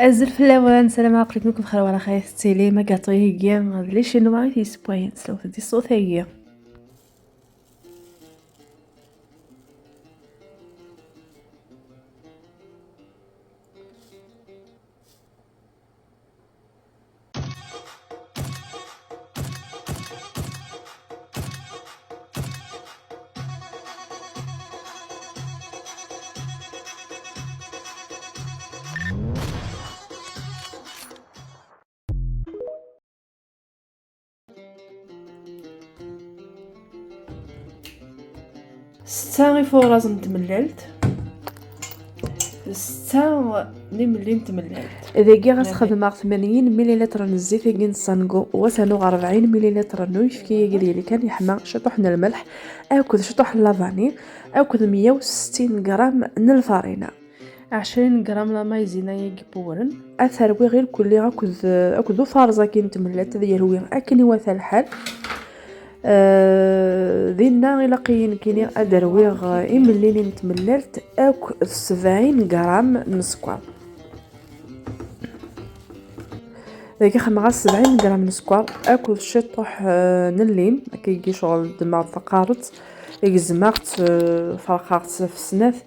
الزلف الأول سلام عليكم بخير وعلى خير ستيلي ما قاطعيه كيا ليش انه ما في سبوين سلو دي الصوت هي ستة فوق رازم تمللت ستة لي ملي تمللت إذا كي غتخدم 80 مليلتر من الزيت كي نصنقو وسنوغ 40 مليلتر نويف كي اللي كان يحمى شطوح من الملح أكل شطوح لافاني أكل 160 غرام من الفارينة 20 غرام لا مايزينا يجي بورن اثروي غير كلي اكدو فارزه كي نتملات ديال اكني واثا الحال دينا الا كيني ادرويغ ملي نتمللت اك 70 غرام من السكر داك خمغا 70 غرام من السكر اكل شطوح نلين كيجي شغل دماغ فقارت يجزمات فرقات في السناف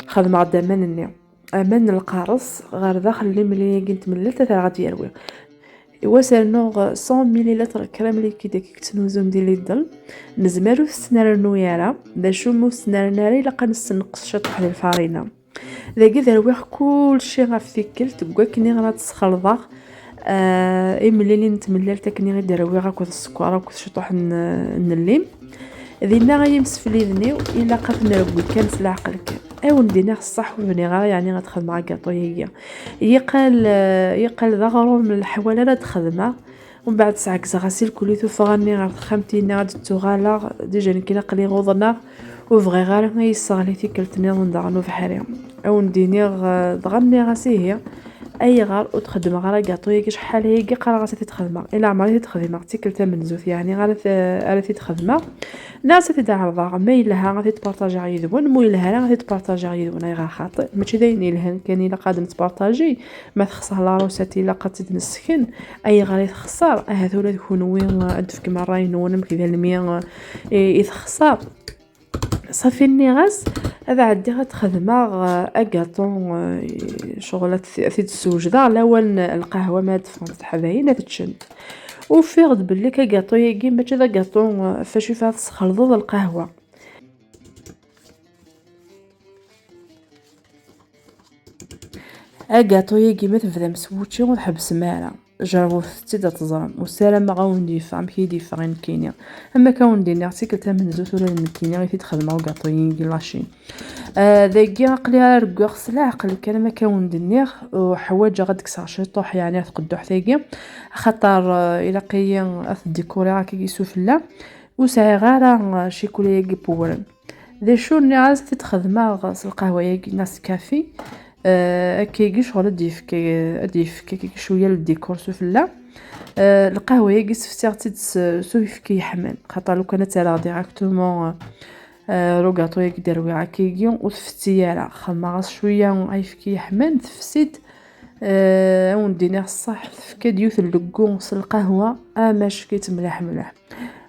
خدمة دمان النيم امان القارص غير داخل اللي ملي نتمللت تاع غادي يروي ايوا سالنوغ 100 مليلتر كريم اللي كي داك كتنوزو ندير الظل نزمرو في السنار النويره دا شومو السنار ناري لا كنسنقص شطح الفارينه داكي درويخ كلشي غافيكل تكوا كني غنا تسخلطا ملي نتملل تكني غير درويغ هاكو السكر هاكو شطح نليم دينا غيمسفلي ذنيو الا قات نروي كان سلا عقلك ايوا ندينا الصح ونيغا يعني غتخدم مع كاطو يقال ذا غروم من الحواله لا تخدمها ومن بعد ساعه غسيل كليتو فغاني غير خمتينا غادي تغالا ديجا كي قلي غوضنا وفغي غير يسغليتي كلتني ندغنو في حريم او نديني دغني غاسي هي اي غار وتخدم غير كاطو شحال هي قرا غاسي تخدم الا عمري تخدم تيكلتا من زوث يعني غير تخدم ناس تدعرضا ما إلها غادي تبارطاجي يذون مو إلها غادي تبارطاجي يذون غير خاطئ ماشي داين إلهن كان إلا قادم تبارطاجي ما تخسر لا روساتي إلا قد تنسكن أي غادي تخسر هذولا يكونوا وين أدفك مرة ينون كذا المية يتخسر صافي النغاس هذا عندي غتخدمها اكاطون شغل تتسوجدا الاول القهوه ما تفهمت حباينا تتشد وفيغد بلي كاطو يجي ماشي ذا كاطو فاش فيها تخلط القهوه اكاطو يجي ما تبدا مسوتشي وتحبس مالا جربو تدا تزرم والسلام غاوندي فام كي دي فاين كينيا اما كاوندي نعطي كلتا من زوت ولا من كينيا غير تخدموا كاطو يجي لاشين ذاكي عقلي ركوغ سلا عقل كان ما كاوندي نيغ وحوايج غاديك ساشي طوح يعني تقدو حتاكي خاطر الى قيا ديكوري راكي يسوفلا وساعي غير شي كولي يجي بورن ذي شو ني عايز تخدمها غاس القهوه يجي ناس كافي كيجي شغل كي شويه للديكور سفلا القهوه يجي سفتي سوف كي حمل خاطر لو كانت راه ديريكتومون روغاتو يقدر ويا كيجي وتفتيالا خما شويه عايف كي حمل تفسد وندينا الصح فكا ديوث اللقونص القهوه ماش كيتملح ملح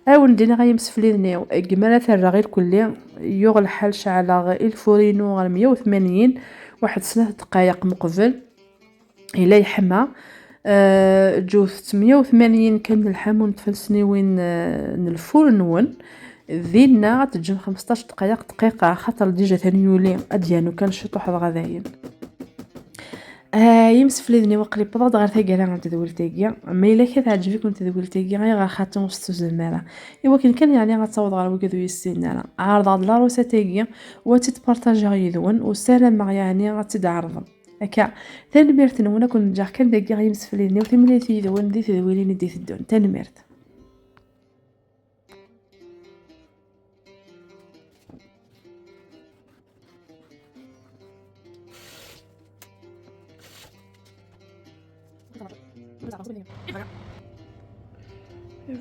وندينا غيمسفلي ذنيو كمالا ثرا غير كلي يوغ الحال شعل الفورينو غير 180 واحد 3 دقائق مقبل الى يحمى جوز 180 كان الحام ونتفلسني وين الفرن نون ذينا تجم 15 دقيقه خاطر ديجا ثاني يولي اديانو كان شطوح غداين يمسف لي وقلي بضاد غير ثقيله عند تدولتيكيا اما الا كانت عجبك كنت تدولتيكيا غير خاطر مستزمره ايوا كان يعني غتصاوض غير وكذو يسينا عارض هاد لا روساتيكيا وتتبارطاجي يذون والسلام يعني غتدعرض هكا تنمرت نونا كون جا كان داكي غيمسف لي وتملي تيذون دي تدويلين دي تدون تنمرت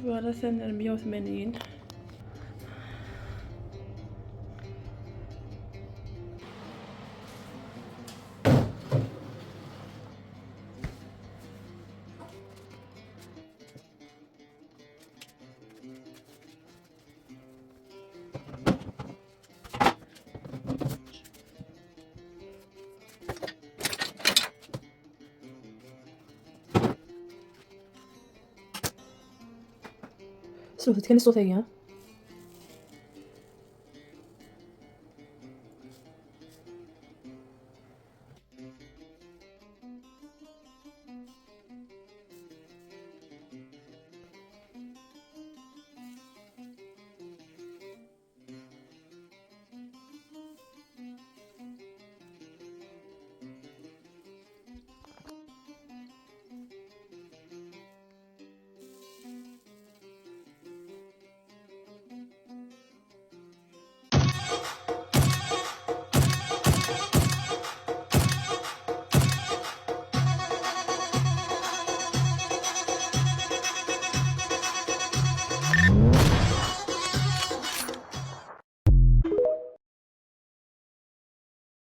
فوالا ثاني 180 صوتت كان صوتي ها.